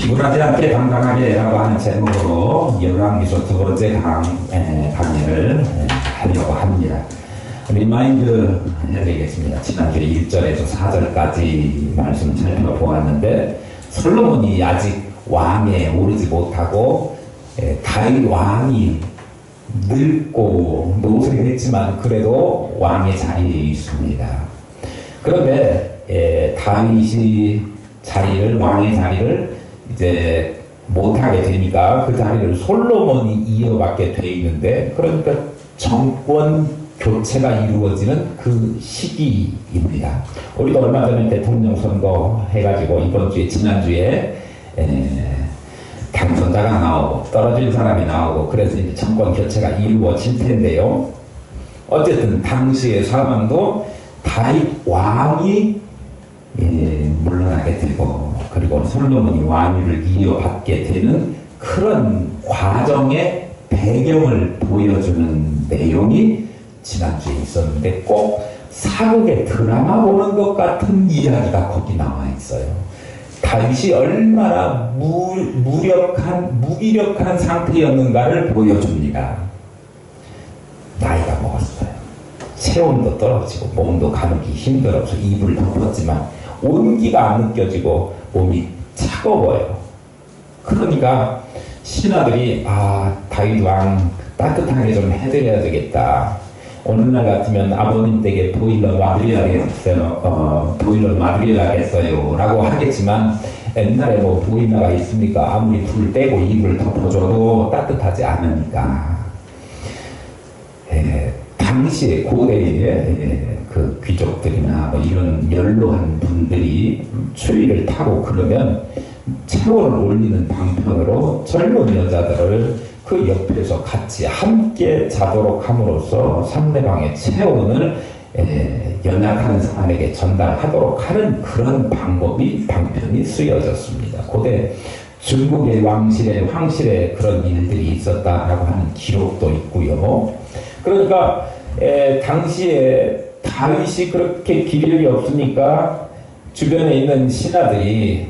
피곤하지 않게 당당하게라고 하는 제목으로 열왕기서 두 번째 강의를 하려고 합니다. 리마인드 해드리겠습니다. 지난주에 1절에서 4절까지 말씀을 살펴보았는데, 솔로몬이 아직 왕에 오르지 못하고 다윗 왕이 늙고 노쇠했지만 그래도 왕의 자리에 있습니다. 그런데 다윗이 왕의 자리를 이제 못하게 되니까 그 자리를 솔로몬이 이어받게 돼 있는데, 그러니까 정권 교체가 이루어지는 그 시기입니다. 우리도 얼마 전에 대통령 선거 해가지고 이번 주에 지난주에 당선자가 나오고 떨어질 사람이 나오고 그래서 이제 정권 교체가 이루어질 텐데요. 어쨌든 당시의 상황도 다윗 왕이 물러나게 되고, 그리고 솔로몬이 왕위를 이어받게 되는 그런 과정의 배경을 보여주는 내용이 지난주에 있었는데, 꼭 사극의 드라마 보는 것 같은 이야기가 거기 나와 있어요. 다윗이 얼마나 무기력한 상태였는가를 보여줍니다. 나이가 먹었어요. 체온도 떨어지고 몸도 가누기 힘들어서 이불 덮었지만 온기가 안 느껴지고 몸이 차가워요. 그러니까 신하들이 다윗 왕 따뜻하게 좀 해드려야 되겠다. 오늘날 같으면 아버님 댁에 보일러 마드리아겠어요. 라고 하겠지만, 옛날에 뭐 보일러가 있습니까? 아무리 불 떼고 이불을 덮어줘도 따뜻하지 않으니까. 당시에 고대의 그 귀족들이나 뭐 이런 연로한 분들이 추위를 타고 그러면 체온을 올리는 방편으로 젊은 여자들을 그 옆에서 같이 함께 자도록 함으로써 상대방의 체온을 연약한 사람에게 전달하도록 하는 그런 방편이 쓰여졌습니다. 고대 중국의 황실에 그런 일들이 있었다라고 하는 기록도 있고요. 그러니까 당시에 다윗이 그렇게 기력이 없으니까 주변에 있는 신하들이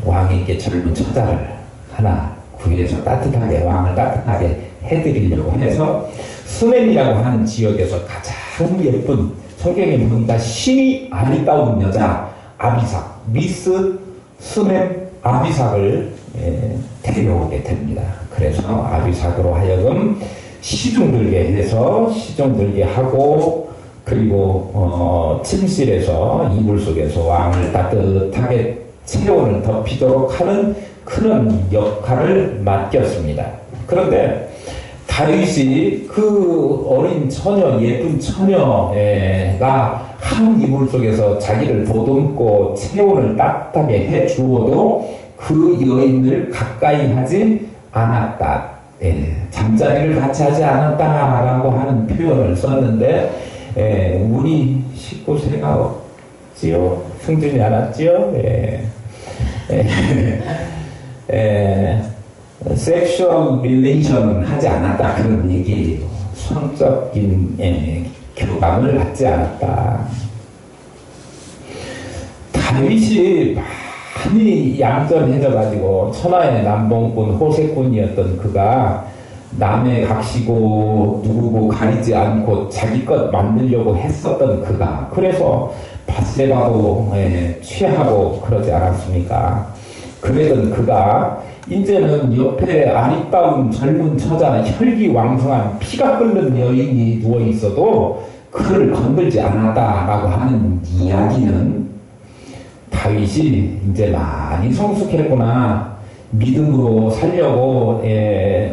왕에게 젊은 처자를 하나 구해서 왕을 따뜻하게 해드리려고 해서 수넴이라고 하는 지역에서 가장 예쁜, 성경에 보니까 신이 아리따운 여자 아비삭, 미스 수넴 아비삭을 데려오게 됩니다. 그래서 아비삭으로 하여금 시중들게 하고, 그리고 침실에서 이불 속에서 왕을 따뜻하게 체온을 덮이도록 하는 그런 역할을 맡겼습니다. 그런데 다윗이 그 어린 처녀, 예쁜 처녀가 한 이불 속에서 자기를 보듬고 체온을 따뜻하게 해주어도 그 여인을 가까이 하지 않았다. 잠자리를 같이 하지 않았다라고 하는 표현을 썼는데, 우리 19세가 없지요? 승진이 않았지요? 섹슈얼 릴레이션 하지 않았다, 그런 얘기예요. 성적인 교감을 갖지 않았다. 다윗이 많이 얌전해져가지고 천하의 남봉꾼 호세꾼이었던 그가 남의 각시고 누구고 가리지 않고 자기 것 만들려고 했었던 그가, 그래서 밧세바도 취하고 그러지 않았습니까? 그러던 그가 이제는 옆에 아리따운 젊은 처자, 혈기왕성한 피가 끓는 여인이 누워있어도 그를 건들지 않았다라고 하는 이야기는 다윗이 이제 많이 성숙했구나, 믿음으로 살려고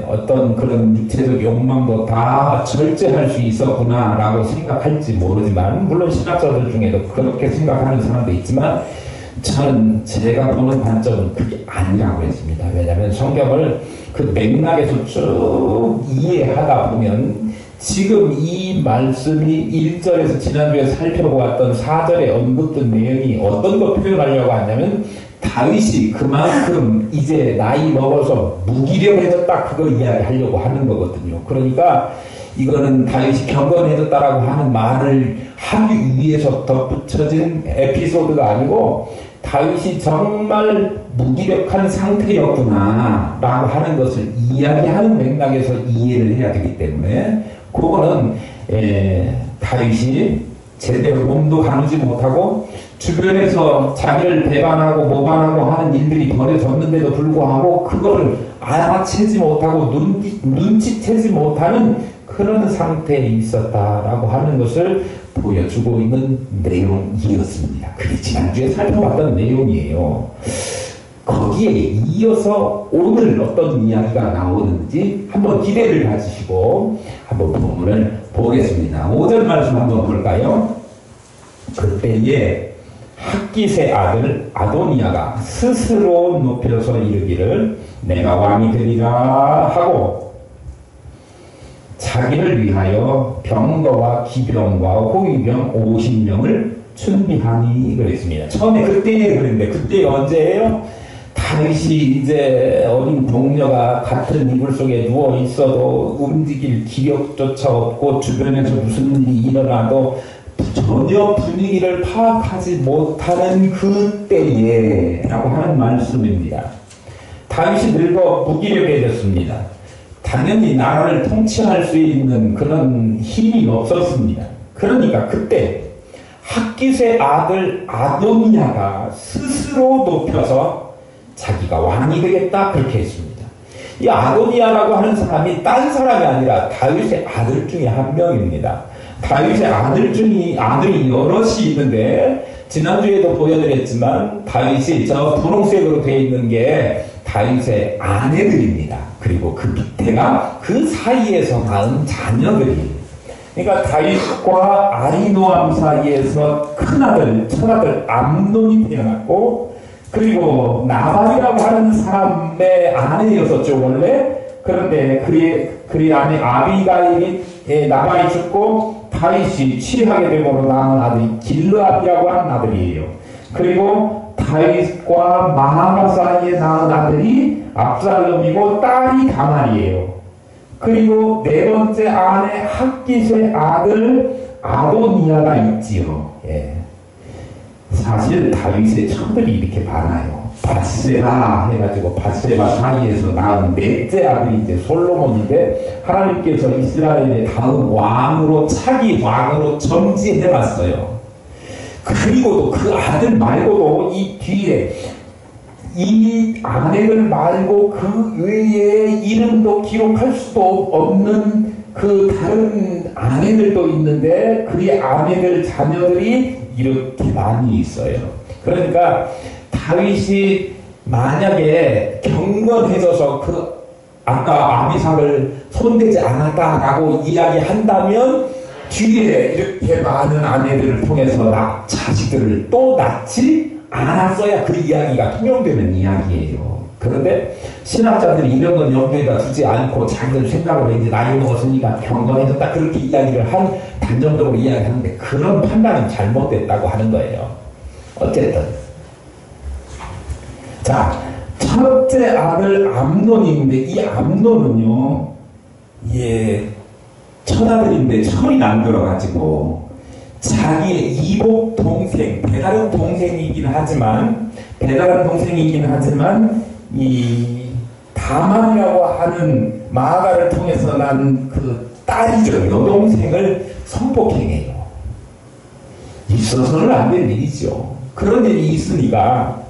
어떤 그런 육체적 욕망도 다 절제할 수 있었구나 라고 생각할지 모르지만, 물론 신학자들 중에도 그렇게 생각하는 사람도 있지만, 저는 제가 보는 관점은 그게 아니라고 했습니다. 왜냐하면 성경을 그 맥락에서 쭉 이해하다 보면 지금 이 말씀이 1절에서 지난주에 살펴보았던 4절에 언급된 내용이 어떤 거 표현하려고 하냐면, 다윗이 그만큼 이제 나이 먹어서 무기력해졌다, 그거 이야기하려고 하는 거거든요. 그러니까 이거는 다윗이 경건해졌다라고 하는 말을 하기 위해서 덧붙여진 에피소드가 아니고, 다윗이 정말 무기력한 상태였구나 라고 하는 것을 이야기하는 맥락에서 이해를 해야 되기 때문에 그거는 다윗이 제대로 몸도 가누지 못하고 주변에서 자기를 배반하고 모반하고 하는 일들이 벌어졌는데도 불구하고 그거를 알아채지 못하고 눈치채지 못하는 그런 상태에 있었다라고 하는 것을 보여주고 있는 내용이었습니다. 그게 지난주에 살펴봤던 내용이에요. 거기에 이어서 오늘 어떤 이야기가 나오는지 한번 기대를 가지시고 한번 본문을 보겠습니다. 5절 말씀 한번 볼까요? 그때에 핫깃의 아들 아도니아가 스스로 높여서 이르기를 내가 왕이 되리라 하고 자기를 위하여 병거와 기병과 호위병 50명을 준비하니 그랬습니다. 처음에 그때에 그랬는데 그때 언제예요? 다윗이 이제 어린 동료가 같은 이불 속에 누워 있어도 움직일 기력조차 없고 주변에서 무슨 일이 일어나도 전혀 분위기를 파악하지 못하는 그때에 라고 하는 말씀입니다. 다윗이 늙어 무기력해졌습니다. 당연히 나라를 통치할 수 있는 그런 힘이 없었습니다. 그러니까 그때 핫깃의 아들 아도니아가 스스로 높여서 자기가 왕이 되겠다 그렇게 했습니다. 이 아도니아라고 하는 사람이 딴 사람이 아니라 다윗의 아들 중에 한 명입니다. 다윗의 아들이 여럿이 있는데 지난주에도 보여드렸지만 다윗이 저 분홍색으로 되어 있는 게 다윗의 아내들입니다. 그리고 그 밑에가 그 사이에서 낳은 자녀들이 그러니까 다윗과 아히노암 사이에서 큰아들, 첫아들 암논이 태어났고 그리고 나발이라고 하는 사람의 아내였었죠 원래. 그런데 그의 아내 아비가일이 나발이 죽고 다윗이 취하게 됨으로 낳은 아들이 길르압이라고 하는 아들이에요. 그리고 다윗과 마하마 사이에 낳은 아들이 압살롬이고 딸이 다말이에요. 그리고 네 번째 아내 핫깃의 아들 아도니아가 있지요. 사실 다윗의 처들이 이렇게 많아요. 바세바 해가지고 바세바 사이에서 낳은 넷째 아들이 이제 솔로몬인데 하나님께서 이스라엘의 다음 왕으로 차기 왕으로 점지해놨어요. 그리고도 그 아들 말고도 이 뒤에 이 아내들 말고 그 외에 이름도 기록할 수도 없는 그 다른 아내들도 있는데 그의 아내들 자녀들이 이렇게 많이 있어요. 그러니까 다윗이 만약에 경건해져서 그 아까 아비삭을 손대지 않았다라고 이야기한다면 뒤에 이렇게 많은 아내들을 통해서 자식들을 또 낳지 않았어야 그 이야기가 통용되는 이야기예요. 그런데 신학자들이 이런 건 염두에다 두지 않고 자기들 생각으로 이제 나이 먹었으니까 경건해졌다 그렇게 이야기를 단정적으로 이야기하는데 그런 판단은 잘못됐다고 하는 거예요. 어쨌든 자 첫째 아들 암논인데 이 암논은요 첫아들인데 철이 안 들어가지고 자기의 이복 동생 배다른 동생이긴 하지만 이 다만이라고 하는 마아가를 통해서 난 그 딸이죠. 여동생을 성폭행해요. 있어서는 안 될 일이죠. 그런 일이 있으니까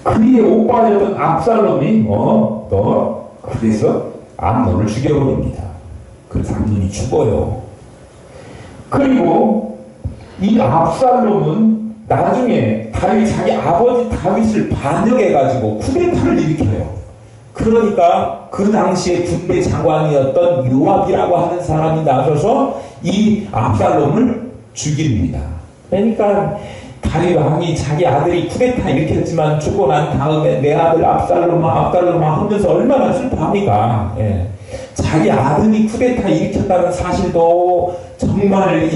그의 오빠였던 압살롬이 그래서 암논을 죽여버립니다. 그래서 암논이 죽어요. 그리고 이 압살롬은 나중에 자기 아버지 다윗을 반역해가지고 쿠데타를 일으켜요. 그러니까 그 당시에 군대 장관이었던 요압이라고 하는 사람이 나서서 이 압살롬을 죽입니다. 그러니까 다윗 왕이 자기 아들이 쿠데타 일으켰지만 죽고 난 다음에 내 아들 압살롬아 하면서 얼마나 슬퍼합니까? 자기 아들이 쿠데타 일으켰다는 사실도 정말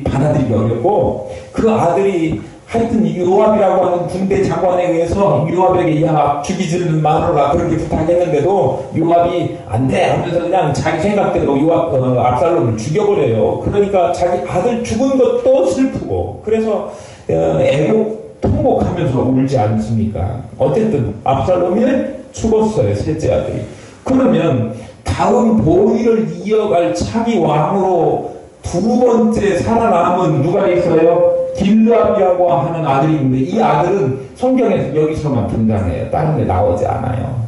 받아들이기 어렵고 그 아들이 하여튼 요압이라고 하는 군대 장관에 의해서 요압에게 야 죽이지는 마누라 그렇게 부탁했는데도 요압이 안 돼 하면서 그냥 자기 생각대로 압살롬을 죽여버려요. 그러니까 자기 아들 죽은 것도 슬프고 그래서 애국 통곡하면서 울지 않습니까? 어쨌든 압살롬이 죽었어요, 셋째 아들이. 그러면 다음 보위를 이어갈 차기 왕으로 두 번째 살아남은 누가 있어요? 길르압이라고 하는 아들이 있는데, 이 아들은 성경에서 여기서만 등장해요. 다른 데 나오지 않아요.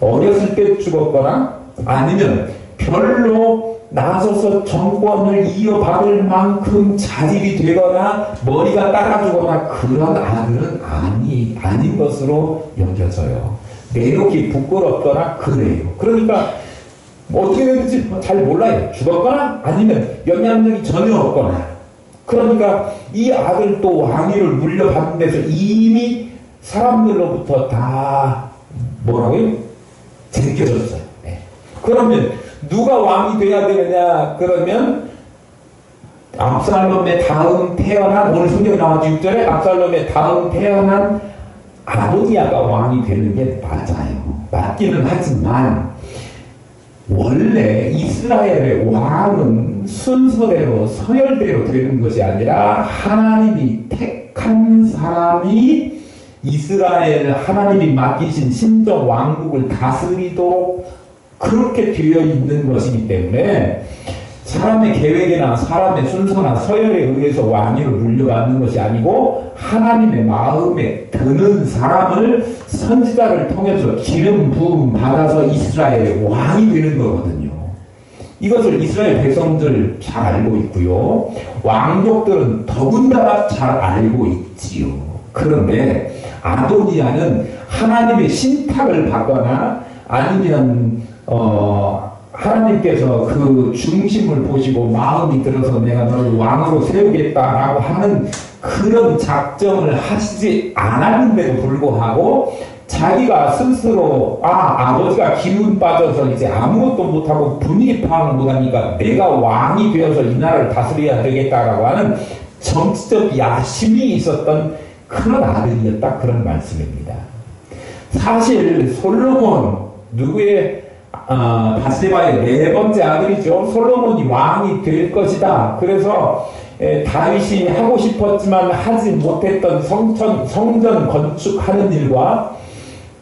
어렸을 때 죽었거나 아니면 별로 나서서 정권을 이어받을 만큼 자질이 되거나 머리가 따라주거나 그런 아들은 아닌 것으로 여겨져요. 내놓기 부끄럽거나 그래요. 그러니까 어떻게 되는지 잘 몰라요. 죽었거나 아니면 영향력이 전혀 없거나. 그러니까 이 아들도 왕위를 물려받는 데서 이미 사람들로부터 다 뭐라고요? 제껴졌어요. 네. 그러면 누가 왕이 돼야 되느냐? 그러면 압살롬의 다음 태어난, 오늘 성경에 나와서 6절에 압살롬의 다음 태어난 아도니아가 왕이 되는 게 맞아요. 맞기는 하지만 원래 이스라엘의 왕은 순서대로 서열대로 되는 것이 아니라 하나님이 택한 사람이 이스라엘 하나님이 맡기신 신정 왕국을 다스리도록 그렇게 되어 있는 것이기 때문에 사람의 계획이나 사람의 순서나 서열에 의해서 왕위를 물려받는 것이 아니고 하나님의 마음에 드는 사람을 선지자를 통해서 기름 부음 받아서 이스라엘의 왕이 되는 거거든요. 이것을 이스라엘 백성들 잘 알고 있고요. 왕족들은 더군다나 잘 알고 있지요. 그런데 아도니아는 하나님의 신탁을 받거나 아니면 하나님께서 그 중심을 보시고 마음이 들어서 내가 너를 왕으로 세우겠다라고 하는 그런 작정을 하시지 않았는데도 불구하고 자기가 스스로 아버지가 기운 빠져서 이제 아무것도 못하고 분위기 파악 못하니까 내가 왕이 되어서 이 나라를 다스려야 되겠다라고 하는 정치적 야심이 있었던 그런 아들이었다, 그런 말씀입니다. 사실 솔로몬 누구의 바세바의 네 번째 아들이죠. 솔로몬이 왕이 될 것이다. 그래서 다윗이 하고 싶었지만 하지 못했던 성전 건축하는 일과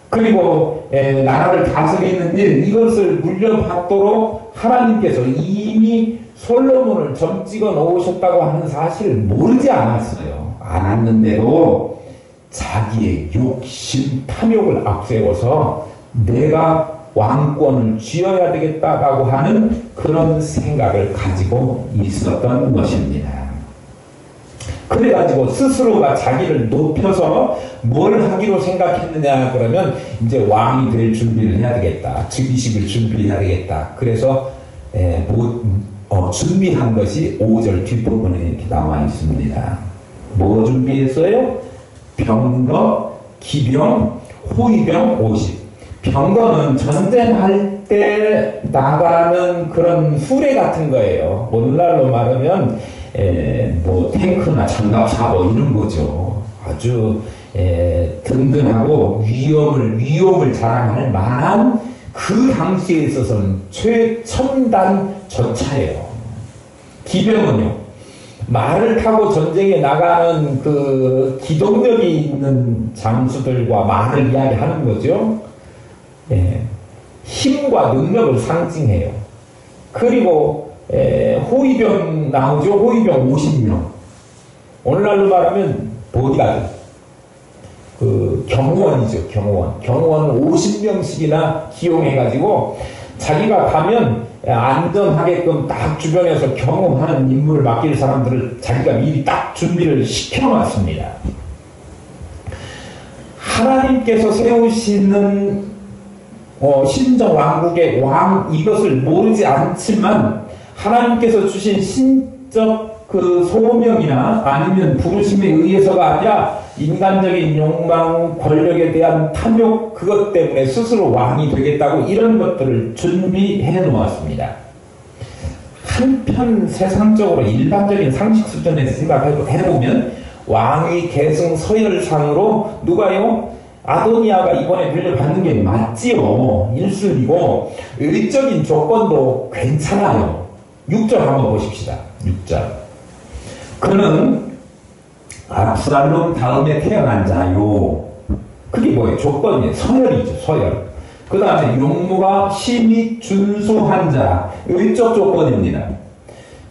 그리고 나라를 다스리는 일, 이것을 물려받도록 하나님께서 이미 솔로몬을 점 찍어 놓으셨다고 하는 사실을 모르지 않았어요. 않았는데도 자기의 욕심, 탐욕을 앞세워서 내가 왕권을 쥐어야 되겠다라고 하는 그런 생각을 가지고 있었던 것입니다. 그래가지고 스스로가 자기를 높여서 뭘 하기로 생각했느냐 그러면 이제 왕이 될 준비를 해야 되겠다. 즉위식을 준비해야 되겠다. 그래서 준비한 것이 5절 뒷부분에 이렇게 나와 있습니다. 뭐 준비했어요? 병거, 기병, 호위병 50. 병거는 전쟁할 때 나가는 그런 수레 같은 거예요. 오늘날로 말하면 뭐 탱크나 장갑 사고 이런 거죠. 아주 든든하고 위험을 자랑할 만한 그 당시에 있어서는 최첨단 전차예요. 기병은요, 말을 타고 전쟁에 나가는 그 기동력이 있는 장수들과 말을 이야기하는 거죠. 힘과 능력을 상징해요. 그리고 호위병 나오죠. 호위병 50명. 오늘날로 말하면 보디가드, 그 경호원이죠. 경호원 50명씩이나 기용해가지고 자기가 가면 안전하게끔 딱 주변에서 경호하는 임무를 맡길 사람들을 자기가 미리 딱 준비를 시켜놨습니다. 하나님께서 세우시는 신정 왕국의 왕, 이것을 모르지 않지만 하나님께서 주신 신적 그 소명이나 아니면 부르심에 의해서가 아니라 인간적인 욕망, 권력에 대한 탐욕, 그것 때문에 스스로 왕이 되겠다고 이런 것들을 준비해 놓았습니다. 한편 세상적으로 일반적인 상식 수준에서 생각해보면 왕위 계승 서열상으로 누가요? 아도니아가 이번에 물려받는 게 맞지요. 1순위고 의적인 조건도 괜찮아요. 6절 한번 보십시다. 6절. 그는 압살롬 다음에 태어난 자요. 그게 뭐예요? 조건이에요. 서열이죠. 서열. 그 다음에 용모가 심히 준수한 자. 의적 조건입니다.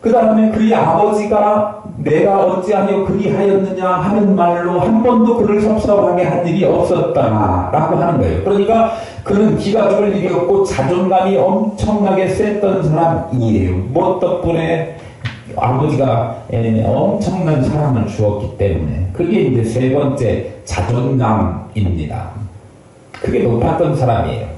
그 다음에 그의 아버지가 내가 어찌하여 그리하였느냐 하는 말로 한 번도 그를 섭섭하게 한 일이 없었다라고 하는 거예요. 그러니까 그는 기가 죽을 일이 없고 자존감이 엄청나게 셌던 사람이에요. 뭐 덕분에 아버지가 엄청난 사랑을 주었기 때문에. 그게 이제 세 번째 자존감입니다. 그게 높았던 사람이에요.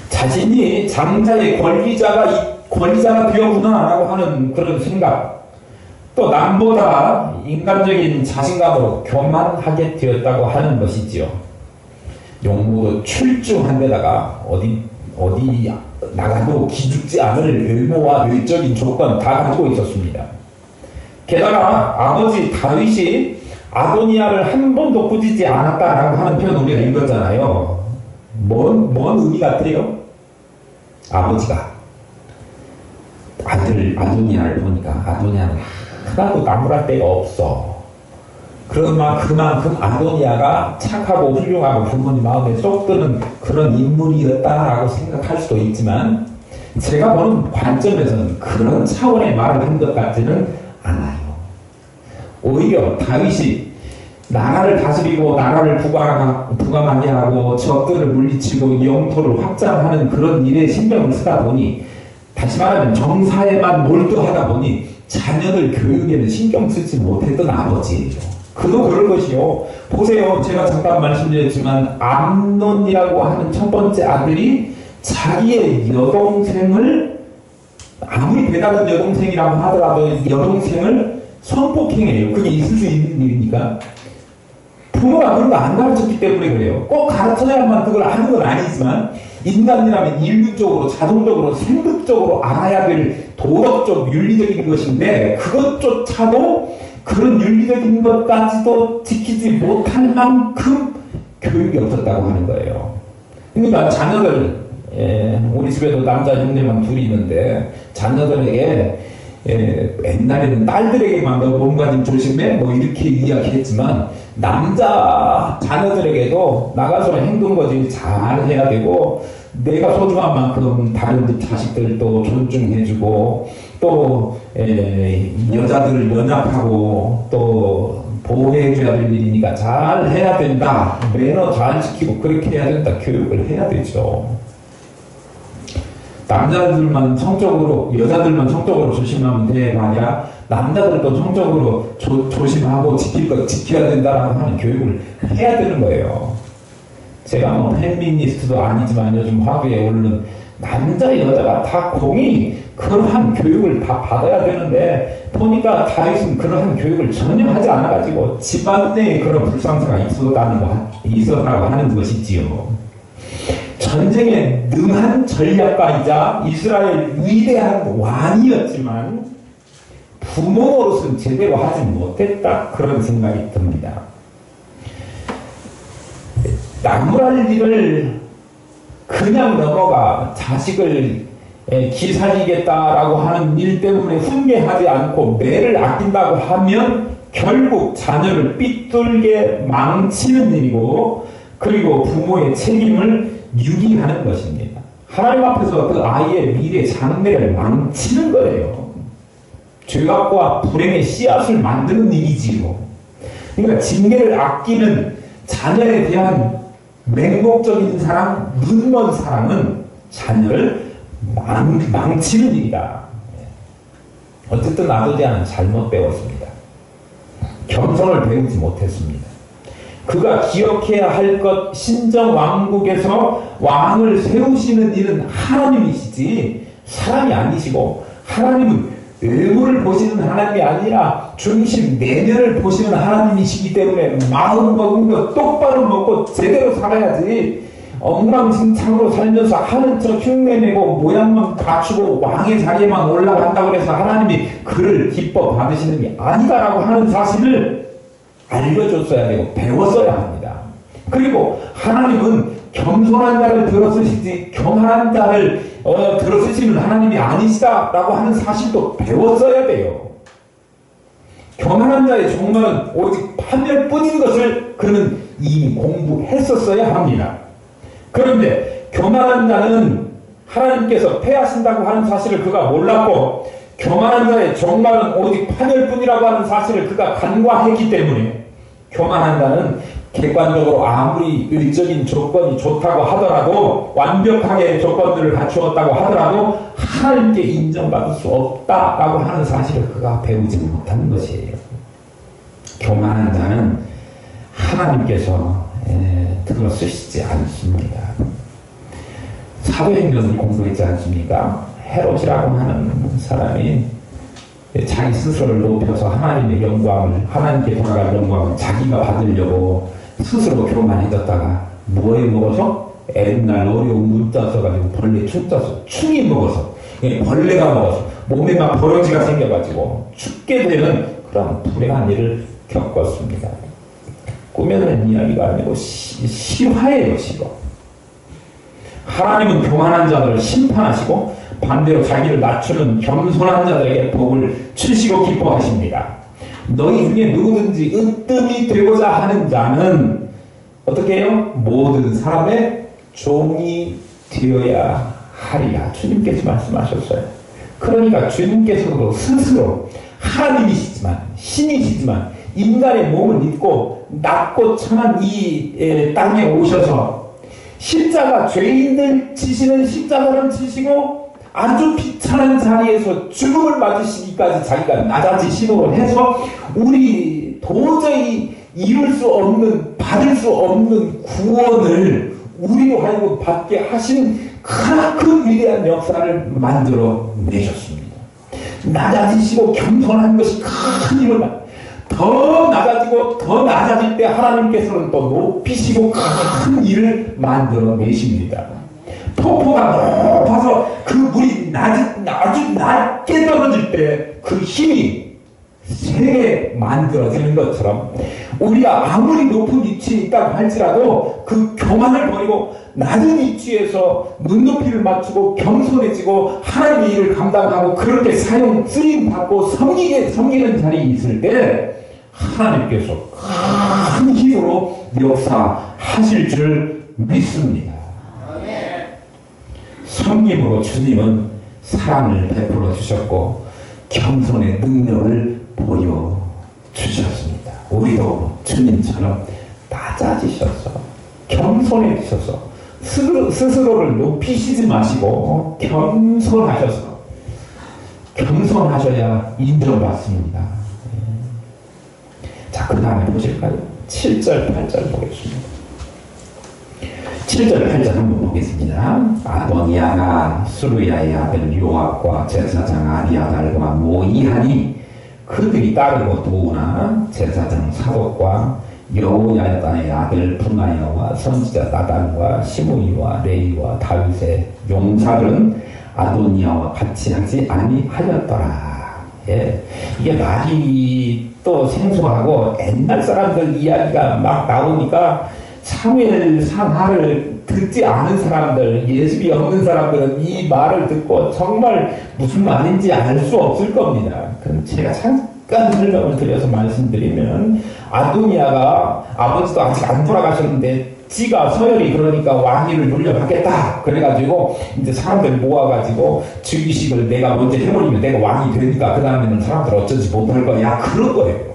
자신이 장자의 권리자가 되었구나라고 하는 그런 생각. 또 남보다 인간적인 자신감으로 교만하게 되었다고 하는 것이지요. 용모도 출중한 데다가 어디 나가도 기죽지 않을 외모와 외적인 조건 다 가지고 있었습니다. 게다가 아버지 다윗이 아도니아를 한 번도 꾸짖지 않았다라고 하는 표현 우리가 읽었잖아요. 뭔 의미 같아요? 아버지가 아들 아도니아를 보니까 아도니아는 하나도 나무랄 데가 없어. 그만큼 아도니아가 착하고 훌륭하고 부모님 마음에 쏙 드는 그런 인물이었다라고 생각할 수도 있지만 제가 보는 관점에서는 그런 차원의 말을 한 것 같지는 않아요. 오히려 다윗이 나라를 다스리고 나라를 부강하게 하고 적들을 물리치고 영토를 확장하는 그런 일에 신경을 쓰다 보니 다시 말하면 정사에만 몰두하다 보니 자녀들 교육에는 신경 쓰지 못했던 아버지예요. 그도 그럴 것이요. 보세요. 제가 잠깐 말씀드렸지만 암논이라고 하는 첫 번째 아들이 자기의 여동생을 아무리 배다른 여동생이라고 하더라도 여동생을 성폭행해요. 그게 있을 수 있는 일입니까? 부모가 그런 거 안 가르쳤기 때문에 그래요. 꼭 가르쳐야만 그걸 아는 건 아니지만 인간이라면 인륜적으로 자동적으로 생급적으로 알아야 될 도덕적 윤리적인 것인데 그것조차도 그런 윤리적인 것까지도 지키지 못할 만큼 교육이 없었다고 하는 거예요. 그러니까 자녀들 우리 집에도 남자 형제만 둘이 있는데 자녀들에게 옛날에는 딸들에게만 너 몸가짐 조심해 뭐 이렇게 이야기했지만 남자 자녀들에게도 나가서 행동거지 잘 해야 되고 내가 소중한 만큼 다른 자식들도 존중해주고 또 여자들을 연합하고 또 보호해줘야 될 일이니까 잘 해야 된다. 매너 잘 지키고 그렇게 해야 된다. 교육을 해야 되죠. 남자들만 성적으로 여자들만 성적으로 조심하면 돼 말이야. 남자들도 성적으로 조심하고 지킬 것 지켜야 된다라고 하는 교육을 해야 되는 거예요. 제가 뭐 페미니스트도 아니지만 요즘 화두에 오르는 남자 여자가 다 공이 그러한 교육을 다 받아야 되는데 보니까 다윗은 그러한 교육을 전혀 하지 않아가지고 집안 내에 그런 불상사가 있었다고 하는 것이지요. 전쟁에 능한 전략가이자 이스라엘 위대한 왕이었지만 부모로서는 제대로 하지 못했다 그런 생각이 듭니다. 나무랄 일을 그냥 넘어가 자식을 기살리겠다라고 하는 일 때문에 훈계하지 않고 매를 아낀다고 하면 결국 자녀를 삐뚤게 망치는 일이고 그리고 부모의 책임을 유기하는 것입니다. 하나님 앞에서 그 아이의 미래 장래를 망치는 거예요. 죄악과 불행의 씨앗을 만드는 일이지요. 그러니까 징계를 아끼는 자녀에 대한 맹목적인 사랑, 눈먼 사랑은 자녀를 망치는 일이다. 어쨌든 아도니아는 잘못 배웠습니다. 겸손을 배우지 못했습니다. 그가 기억해야 할 것, 신정왕국에서 왕을 세우시는 일은 하나님이시지 사람이 아니시고 하나님은 외모를 보시는 하나님이 아니라 중심 내면을 보시는 하나님이시기 때문에 마음 먹은 거 똑바로 먹고 제대로 살아야지 엉망진창으로 살면서 하는 척 흉내내고 모양만 갖추고 왕의 자리에만 올라간다고 해서 하나님이 그를 기뻐 받으시는 게 아니다라고 하는 사실을 알려줬어야 되고 배웠어야 합니다. 그리고 하나님은 겸손한 자를 들어쓰시지 교만한 자를 들어쓰시는 하나님이 아니시다라고 하는 사실도 배웠어야 돼요. 교만한 자의 종말은 오직 파멸뿐인 것을 그는 이미 공부했었어야 합니다. 그런데 교만한 자는 하나님께서 패하신다고 하는 사실을 그가 몰랐고, 교만한 자의 종말은 오직 파멸뿐이라고 하는 사실을 그가 간과했기 때문에, 교만한 자는 객관적으로 아무리 의적인 조건이 좋다고 하더라도, 완벽하게 조건들을 갖추었다고 하더라도 하나님께 인정받을 수 없다라고 하는 사실을 그가 배우지 못하는 것이에요. 교만한 자는 하나님께서 들어쓰시지 않습니다. 사도행전을 공부했지 않습니까? 헤롯이라고 하는 사람이 자기 스스로를 높여서 하나님의 영광을, 하나님께 돌아갈 영광을 자기가 받으려고 스스로 교만해졌다가 뭐에 먹어서? 옛날 어려운 문자 써가지고 벌레 춤자 써, 충이 먹어서, 벌레가 먹어서 몸에만 버러지가 생겨가지고 죽게 되는 그런 불행한 일을 겪었습니다. 꾸며낸 이야기가 아니고 실화예요, 실화. 하나님은 교만한 자들을 심판하시고 반대로 자기를 낮추는 겸손한 자들에게 복을 주시고 기뻐하십니다. 너희 중에 누구든지 으뜸이 되고자 하는 자는 어떻게 해요? 모든 사람의 종이 되어야 하리라. 주님께서 말씀하셨어요. 그러니까 주님께서도 스스로 하나님이시지만, 신이시지만 인간의 몸을 입고 낮고 천한 이 땅에 오셔서 십자가, 죄인들 지시는 십자가를 지시고 아주 비천한 자리에서 죽음을 맞으시기까지 자기가 낮아지심으로 해서 우리 도저히 이룰 수 없는, 받을 수 없는 구원을 우리로 하여금 받게 하신 큰 위대한 역사를 만들어 내셨습니다. 낮아지시고 겸손한 것이 큰 힘을 더 낮아지고 더 낮아질 때 하나님께서는 또 높이시고 큰 일을 만들어 내십니다. 폭포가 높아서 그 물이 아주 낮게 떨어질 때 그 힘이 세게 만들어지는 것처럼 우리가 아무리 높은 위치에 있다고 할지라도 그 교만을 버리고 낮은 위치에서 눈높이를 맞추고 겸손해지고 하나님의 일을 감당하고 그렇게 쓰임받고 섬기는 자리에 있을 때 하나님께서 큰 힘으로 역사하실 줄 믿습니다. 성님으로 주님은 사랑을 베풀어 주셨고 겸손의 능력을 보여주셨습니다. 우리도 주님처럼 낮아지셔서 겸손해지셔서 스스로를 높이시지 마시고 겸손하셔야 인정받습니다. 자, 그 다음에 보실까요? 7절, 8절 보겠습니다. 7절, 8절 한번 보겠습니다. 아도니아가 수르야의 아들 요압과 제사장 아비아달과 모이하니 그들이 따르고 도우나 제사장 사독과 여호야다의 아들 분하야와 선지자 나단과 시므이와 레이와 다윗의 용사들은 아도니아와 같이 하지 아니하였더라. 예, 이게 말이 또 생소하고 옛날 사람들 이야기가 막 나오니까 사무엘 상하를 듣지 않은 사람들, 예습이 없는 사람들은 이 말을 듣고 정말 무슨 말인지 알 수 없을 겁니다. 그럼 제가 잠깐 설명을 드려서 말씀드리면, 아도니아가 아버지도 아직 안 돌아가셨는데 지가 서열이 그러니까 왕위를 물려받겠다 그래가지고 이제 사람들 모아가지고 즉위식을 내가 먼저 해버리면 내가 왕이 되니까 그 다음에는 사람들 어쩌지 못할 거야, 그런 거예요.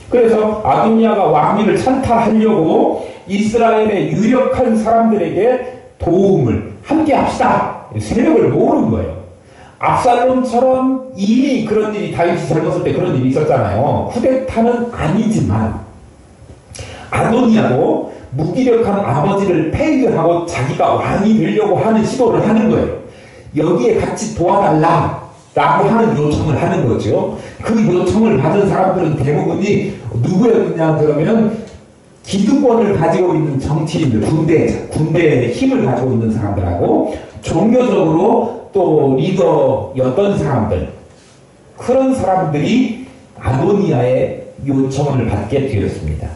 그래서 아도니아가 왕위를 찬탈하려고 이스라엘의 유력한 사람들에게 도움을 함께 합시다, 세력을 모으는 거예요. 압살롬처럼 이미 그런 일이, 다윗이 젊었을 때 그런 일이 있었잖아요. 쿠데타는 아니지만 아도니아도 무기력한 아버지를 폐위하고 자기가 왕이 되려고 하는 시도를 하는 거예요. 여기에 같이 도와달라 라고 하는 요청을 하는 거죠. 그 요청을 받은 사람들은 대부분이 누구였느냐 그러면 기득권을 가지고 있는 정치인들, 군대의 힘을 가지고 있는 사람들하고 종교적으로 또 리더였던 사람들, 그런 사람들이 아도니아의 요청을 받게 되었습니다.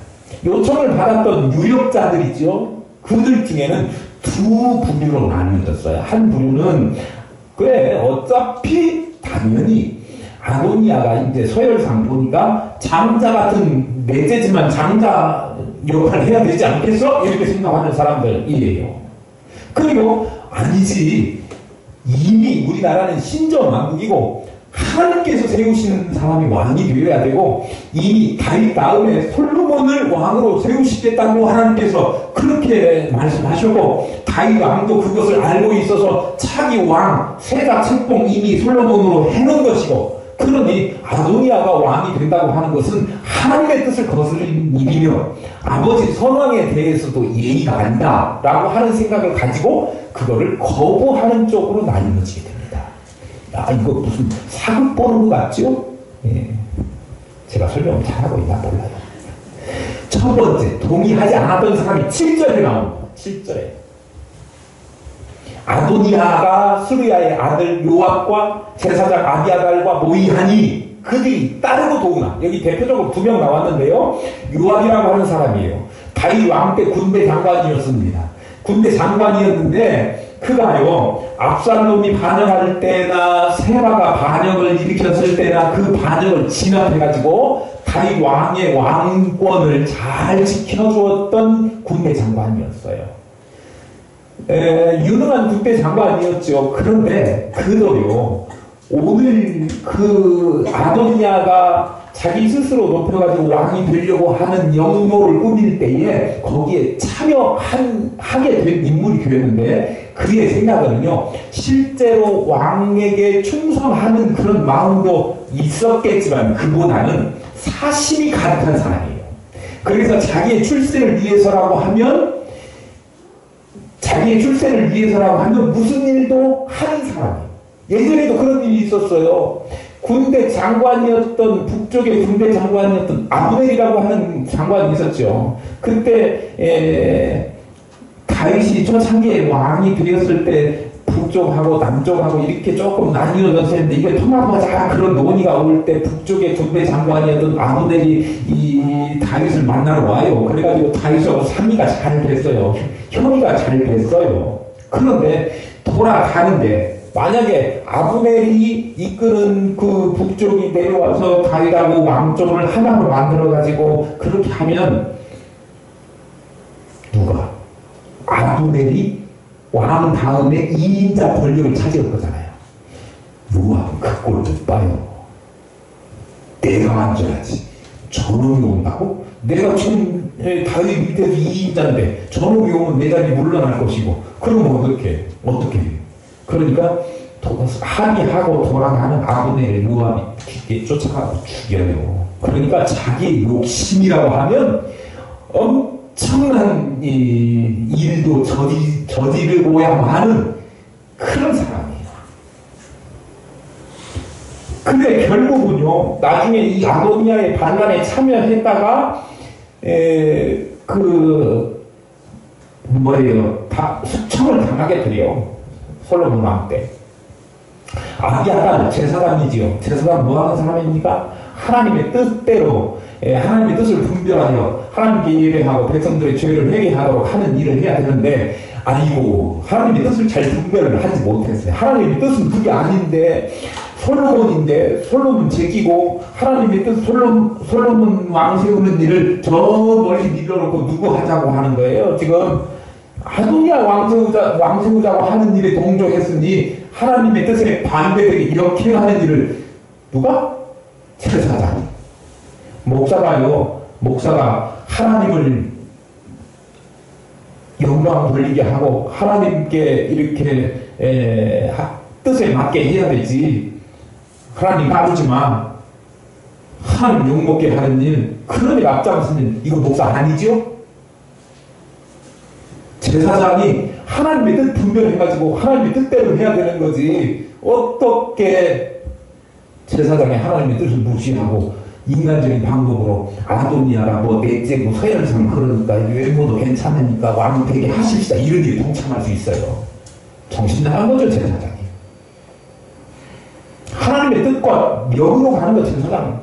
요청을 받았던 유력자들이죠. 그들 중에는 두 부류로 나뉘어졌어요. 한 부류는 그래 어차피 당연히 아도니아가 이제 서열상 보니까 장자 같은 넷째지만 장자 역할을 해야 되지 않겠어? 이렇게 생각하는 사람들이에요. 그리고 아니지. 이미 우리나라는 신정왕국이고 하나님께서 세우시는 사람이 왕이 되어야 되고 이미 다윗 다음에 솔로몬을 왕으로 세우시겠다고 하나님께서 그렇게 말씀하셨고 다윗 왕도 그것을 알고 있어서 차기 왕 세자 책봉 이미 솔로몬으로 해놓은 것이고 그러니 아도니아가 왕이 된다고 하는 것은 하나님의 뜻을 거스른 일이며 아버지 선왕에 대해서도 예의가 아니다 라고 하는 생각을 가지고 그거를 거부하는 쪽으로 나뉘어지게 됩니다. 야, 이거 무슨 사극 보는 것 같죠? 예. 제가 설명을 잘하고 있나 몰라요. 첫 번째, 동의하지 않았던 사람이 7절에 나옵니다. 7절에. 아도니아가 스루야의 아들 요압과 제사장 아비아달과 모의하니 그들이 따르고 도우나. 여기 대표적으로 2명 나왔는데요. 요압이라고 하는 사람이에요. 다윗 왕 때 군대 장관이었습니다. 군대 장관이었는데 그가요 압살롬이 반역할 때나 세바가 반역을 일으켰을 때나 그 반역을 진압해가지고 다윗 왕의 왕권을 잘 지켜주었던 군대 장관이었어요. 유능한 군대 장관이었죠. 그런데 그도요 오늘 그 아도니아가 자기 스스로 높여가지고 왕이 되려고 하는 영모를 꾸밀 때에 거기에 참여하게 된 인물이 되었는데 그의 생각은요 실제로 왕에게 충성하는 그런 마음도 있었겠지만 그보다는 사심이 가득한 사람이에요. 그래서 자기의 출세를 위해서라고 하면 무슨 일도 하는 사람이에요. 예전에도 그런 일이 있었어요. 군대 장관이었던 북쪽의 군대 장관이었던 아브넬이라고 하는 장관이 있었죠. 그때 다윗이 초창기에 왕이 되었을 때 북쪽하고 남쪽하고 이렇게 조금 나뉘어졌었는데 이게 통합하자 그런 논의가 올 때 북쪽의 군대 장관이었던 아브넬이 이 다윗을 만나러 와요. 그래가지고 다윗하고 상의가 잘 됐어요. 협의가 잘 됐어요. 그런데 돌아가는데 만약에 아브넬이 이끄는 그 북쪽이 내려와서 다윗하고 왕족을 하나로 만들어가지고 그렇게 하면 누가? 아브넬이 왕 다음에 2인자 권력을 차지할 거잖아요. 요압은 그 꼴 못 봐요. 내가 만져야지. 저놈이 온다고? 내가 지금 다윗 밑에서 2인자인데 저놈이 오면 내 자리 물러날 것이고 그러면 어떻게 해요? 그러니까 합의하고 돌아가는 아브넬을 요압이 깊게 쫓아가고 죽여요. 그러니까 자기 욕심이라고 하면 엄청난 일도 저지르고야 하는 그런 사람이에요. 근데 결국은요 나중에 이 아도니아의 반란에 참여했다가 다 숙청을 당하게 돼요. 솔로몬 왕 때. 아비아달 제사장이지요. 제사장 뭐 하는 사람입니까? 하나님의 뜻대로 하나님의 뜻을 분별하여 하나님께 예배하고 백성들의 죄를 회개하도록 하는 일을 해야 되는데 아이고 하나님의 뜻을 잘 분별을 하지 못했어요. 하나님의 뜻은 그게 아닌데 솔로몬인데 솔로몬 제끼고 하나님의 뜻 솔로몬 왕 세우는 일을 저 멀리 밀어놓고 누구 하자고 하는 거예요. 지금 아도니아 왕 세우자고 하는 일에 동조했으니 하나님의 뜻에 반대되게 이렇게 하는 일을 누가? 제사장. 목사가 하나님을 영광 돌리게 하고 하나님께 이렇게 뜻에 맞게 해야 되지. 하나님 다루지만 하나님 욕먹게 하는 일, 그런 일 앞장서는 이거 목사 아니죠? 제사장이 하나님의 뜻 분별해가지고 하나님의 뜻대로 해야 되는 거지. 어떻게 제사장이 하나님의 뜻을 무시하고 인간적인 방법으로 아도니아가 넷째고 서열상 그러니까 외모도 괜찮으니까 왕 되게 하십시다 이런 일에 동참할 수 있어요. 정신 나간 거죠 제사장이. 하나님의 뜻과 명으로 가는 거 제사장.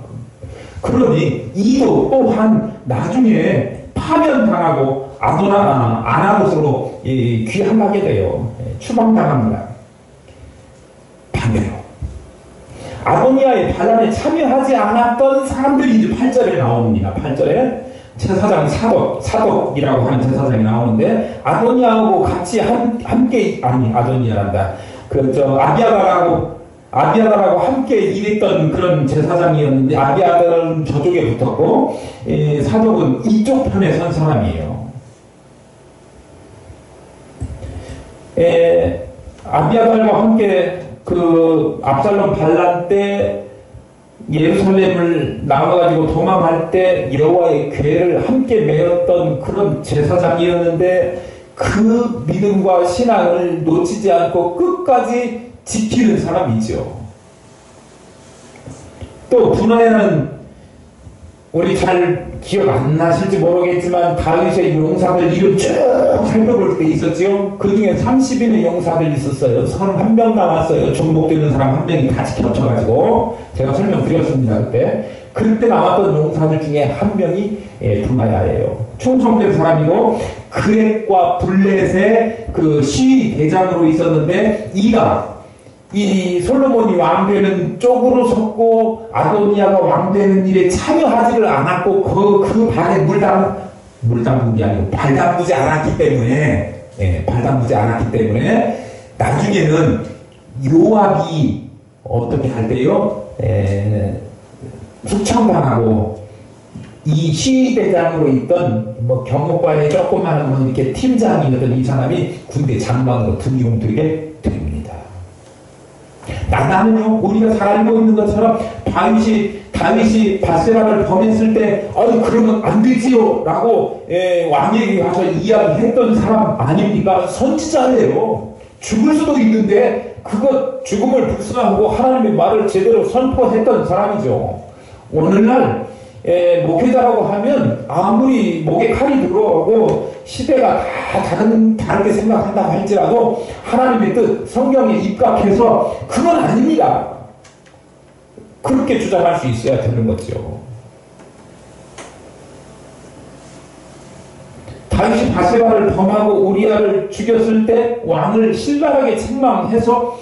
그러니 이도 또한 나중에 파면당하고 아나도스로 귀환하게 돼요. 추방당합니다. 반대로 아도니아의 반란에 참여하지 않았던 사람들이 이제 8절에 나옵니다. 8절에 제사장 사독이라고 하는 제사장이 나오는데, 아도니아하고 같이 함께, 아니, 아도니아란다. 아비아다라고 함께 일했던 그런 제사장이었는데, 아비아다는 저쪽에 붙었고, 사독은 이쪽 편에 선 사람이에요. 아비아달과 함께 그 압살롬 반란 때 예루살렘을 나와가지고 도망할 때 여호와의 궤를 함께 메었던 그런 제사장이었는데, 그 믿음과 신앙을 놓치지 않고 끝까지 지키는 사람이죠. 또 분하에는 우리 잘 기억 안 나실지 모르겠지만 다윗의 용사들 이름 쭉 살펴볼 때 있었지요. 그 중에 30인의 용사들이 있었어요. 31명 남았어요. 종목되는 사람 한 명이 같이 겹쳐가지고 제가 설명드렸습니다. 그때 남았던 용사들 중에 한 명이 분하야예요. 충성된 사람이고 그렛과 블렛의 그 시위 대장으로 있었는데, 이 솔로몬이 왕되는 쪽으로 섰고 아도니아가 왕되는 일에 참여하지를 않았고 그 발에 물 담근 게 아니고 발 담그지 않았기 때문에 나중에는 요압이 어떻게 할 때요? 숙청당하고 이 시위대장으로 있던 경호과의 조그마한 이렇게 팀장이었던 이 사람이 군대 장관으로 등용되게 됩니다. 나는요, 우리가 잘 알고 있는 것처럼 다윗이 바세바를 범했을 때, 그러면 안 되지요 라고 왕에게 가서 이야기했던 사람 아닙니까? 선지자예요. 죽을 수도 있는데 그것 죽음을 불순하고 하나님의 말을 제대로 선포했던 사람이죠. 오늘날 목회자라고 하면 아무리 목에 칼이 들어오고 시대가 다 다르게 생각한다고 할지라도 하나님의 뜻, 성경에 입각해서 그건 아닙니다. 그렇게 주장할 수 있어야 되는 거죠. 다윗이 바세바를 범하고 우리아를 죽였을 때 왕을 신랄하게 책망해서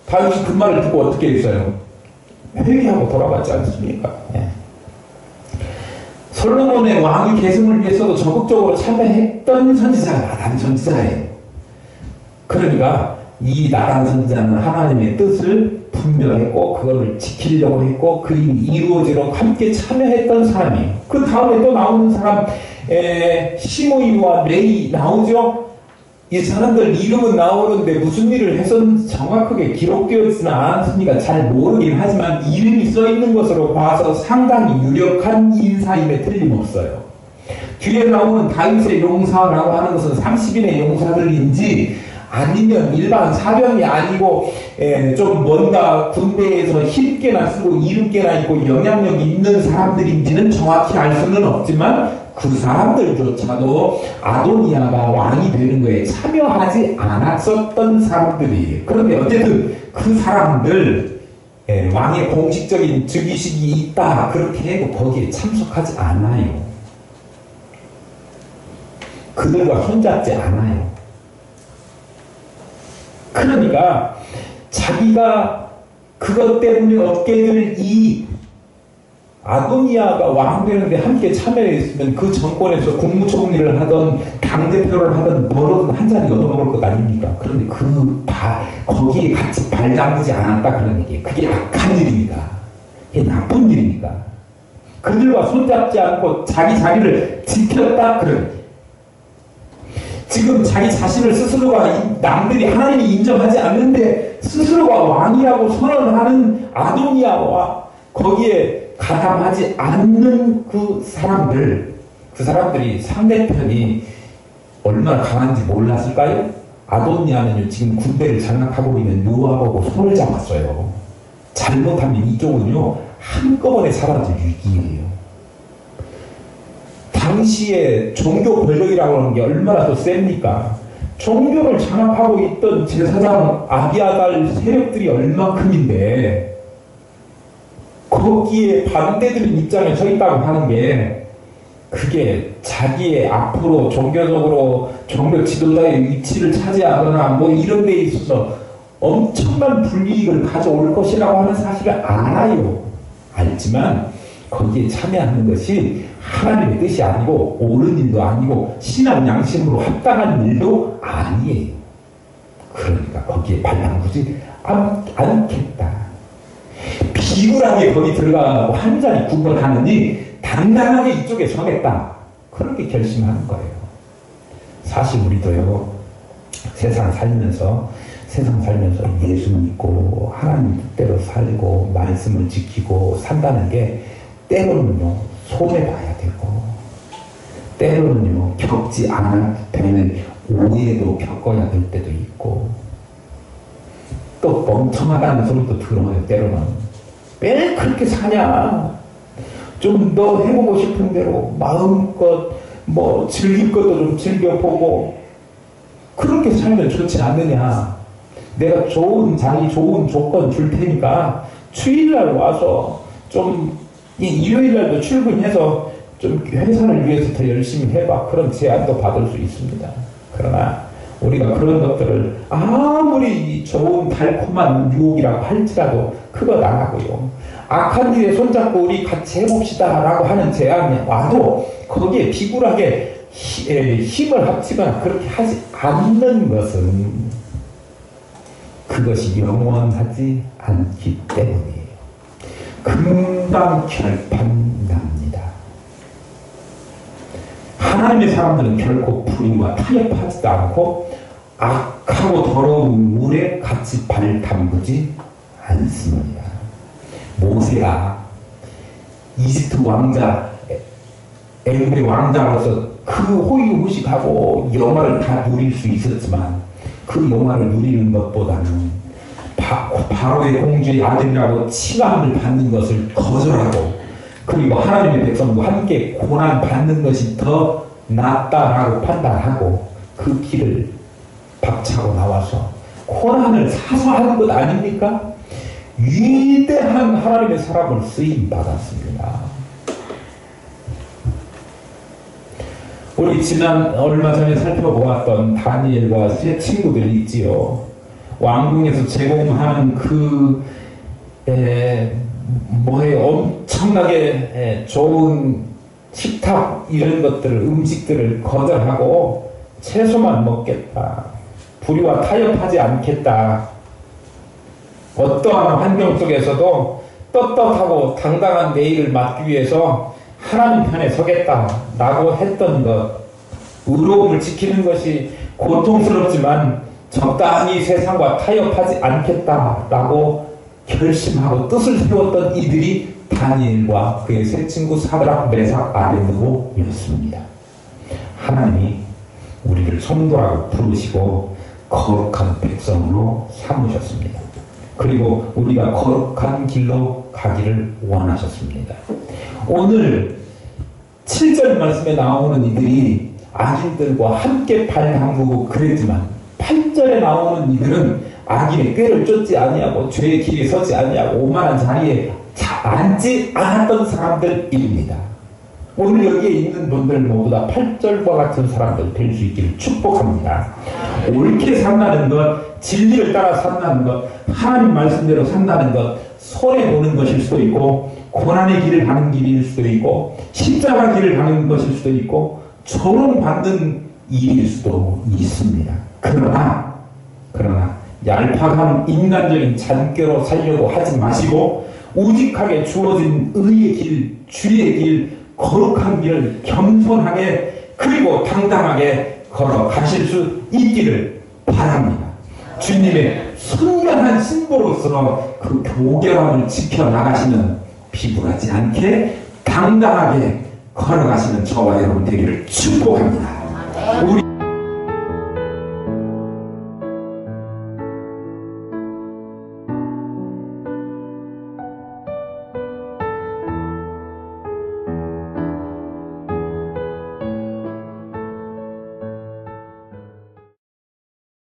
다윗이 그 말을 듣고 어떻게 했어요? 회개하고 돌아갔지 않습니까? 솔로몬의 왕위 계승을 위해서도 적극적으로 참여했던 선지자가 나단 선지자예요. 그러니까 이 나단 선지자는 하나님의 뜻을 분별했고 그걸 지키려고 했고 그 일이 이루어지도록 함께 참여했던 사람이에요. 그 다음에 또 나오는 사람 시므이와 레이 나오죠. 이 사람들 이름은 나오는데 무슨 일을 해서 정확하게 기록되어 있지는 않았으니까 잘 모르긴 하지만 이름이 써있는 것으로 봐서 상당히 유력한 인사임에 틀림없어요. 뒤에 나오는 다윗의 용사라고 하는 것은 30인의 용사들인지 아니면 일반 사병이 아니고 좀 뭔가 군대에서 힘께나 쓰고 이름께나 있고 영향력이 있는 사람들인지는 정확히 알 수는 없지만 그 사람들조차도 아도니아가 왕이 되는 거에 참여하지 않았었던 사람들이에요. 그런데 어쨌든 그 사람들 왕의 공식적인 즉위식이 있다 그렇게 해도 거기에 참석하지 않아요. 그들과 손잡지 않아요. 그러니까 자기가 그것 때문에 얻게 될 이 아도니아가 왕 되는데 함께 참여했으면 그 정권에서 국무총리를 하던 당대표를 하던 벌어든 한 자리 얻어먹을 것 아닙니까? 그런데 거기에 같이 발 담그지 않았다 그런 얘기예요. 그게 악한 일입니다. 그게 나쁜 일입니다. 그들과 손잡지 않고 자기를 지켰다 그런 얘기예요. 지금 자기 자신을 스스로가 남들이 하나님이 인정하지 않는데 스스로가 왕이라고 선언하는 아도니아와 거기에 가담하지 않는 그 사람들이 상대편이 얼마나 강한지 몰랐을까요? 아도니아는 지금 군대를 장악하고 있는 요압하고 손을 잡았어요. 잘못하면 이쪽은요 한꺼번에 사라질 위기예요. 당시에 종교 권력이라고 하는 게 얼마나 더 셉니까? 종교를 장악하고 있던 제사장 아비아달 세력들이 얼만큼인데 거기에 반대되는 입장에 서 있다고 하는 게 그게 자기의 앞으로 종교적으로 종교 지도자의 위치를 차지하거나 뭐 이런 데 있어서 엄청난 불이익을 가져올 것이라고 하는 사실을 알아요. 알지만 거기에 참여하는 것이 하나님의 뜻이 아니고 옳은 일도 아니고 신앙 양심으로 합당한 일도 아니에요. 그러니까 거기에 발담그지 않겠다. 비굴하게 거기 들어가고 한 자리 구걸하느니 당당하게 이쪽에 서겠다. 그렇게 결심하는 거예요. 사실 우리도요, 세상 살면서 예수 믿고 하나님 뜻대로 살고 말씀을 지키고 산다는 게 때로는요 손해봐야 되고 때로는요 겪지 않아도 되는 오해도 겪어야 될 때도 있고 또 멍청하다는 소리도 들어요. 때로는 왜 그렇게 사냐, 좀 더 해보고 싶은 대로 마음껏 뭐 즐길 것도 좀 즐겨보고 그렇게 살면 좋지 않느냐, 내가 좋은 자리 좋은 조건 줄 테니까 주일날 와서 좀 일요일날도 출근해서 좀 회사를 위해서 더 열심히 해봐. 그런 제안도 받을 수 있습니다. 그러나 우리가 그런 것들을 아무리 좋은 달콤한 유혹이라고 할지라도 그것 안 하고요, 악한 일에 손잡고 우리 같이 해봅시다 라고 하는 제안이 와도 거기에 비굴하게 힘을 합치거나 그렇게 하지 않는 것은 그것이 영원하지 않기 때문이에요. 금방 결판납니다. 하나님의 사람들은 결코 불의와 타협하지도 않고 악하고 더러운 물에 같이 발 담그지 않습니다. 모세가 이집트 왕자, 애굽의 왕자로서 그 호의호식하고 영화를 다 누릴 수 있었지만 그 영화를 누리는 것보다는 바로의 공주의 아들이라고 칭함을 받는 것을 거절하고 그리고 하나님의 백성과 함께 고난 받는 것이 더 낫다라고 판단하고 그 길을 박차고 나와서 고난을 사소하는 것 아닙니까? 위대한 하나님의 사람을 쓰임 받았습니다. 우리 지난 얼마 전에 살펴보았던 다니엘과 세 친구들이 있지요. 왕궁에서 제공하는 그 엄청나게 좋은 식탁 이런 것들을 음식들을 거절하고 채소만 먹겠다, 불의와 타협하지 않겠다, 어떠한 환경 속에서도 떳떳하고 당당한 내일을 맞기 위해서 하나님 편에 서겠다라고 했던 것, 의로움을 지키는 것이 고통스럽지만 적당히 세상과 타협하지 않겠다라고 결심하고 뜻을 세웠던 이들이 다니엘과 그의 세 친구 사드락, 메삭, 아벳느고였습니다. 하나님이 우리를 성도라고 부르시고 거룩한 백성으로 삼으셨습니다. 그리고 우리가 거룩한 길로 가기를 원하셨습니다. 오늘 7절 말씀에 나오는 이들이 악인들과 함께 발 담그고 그랬지만 8절에 나오는 이들은 악인의 꾀를 쫓지 아니하고 죄의 길에 서지 아니하고 오만한 자리에 앉지 않았던 사람들입니다. 오늘 여기에 있는 분들 모두 다 8절과 같은 사람들 될 수 있기를 축복합니다. 옳게 산다는 것, 진리를 따라 산다는 것, 하나님 말씀대로 산다는 것, 손해보는 것일 수도 있고 고난의 길을 가는 길일 수도 있고 십자가 길을 가는 것일 수도 있고 조롱받는 일일 수도 있습니다. 그러나 얄팍한 인간적인 잔꾀로 살려고 하지 마시고 우직하게 주어진 의의 길, 주의 길, 거룩한 길을 겸손하게 그리고 당당하게 걸어가실 수 있기를 바랍니다. 주님의 선명한 신부로서 그 교결함을 지켜나가시는 비굴하지 않게 당당하게 걸어가시는 저와 여러분 되기를 축복합니다. 우리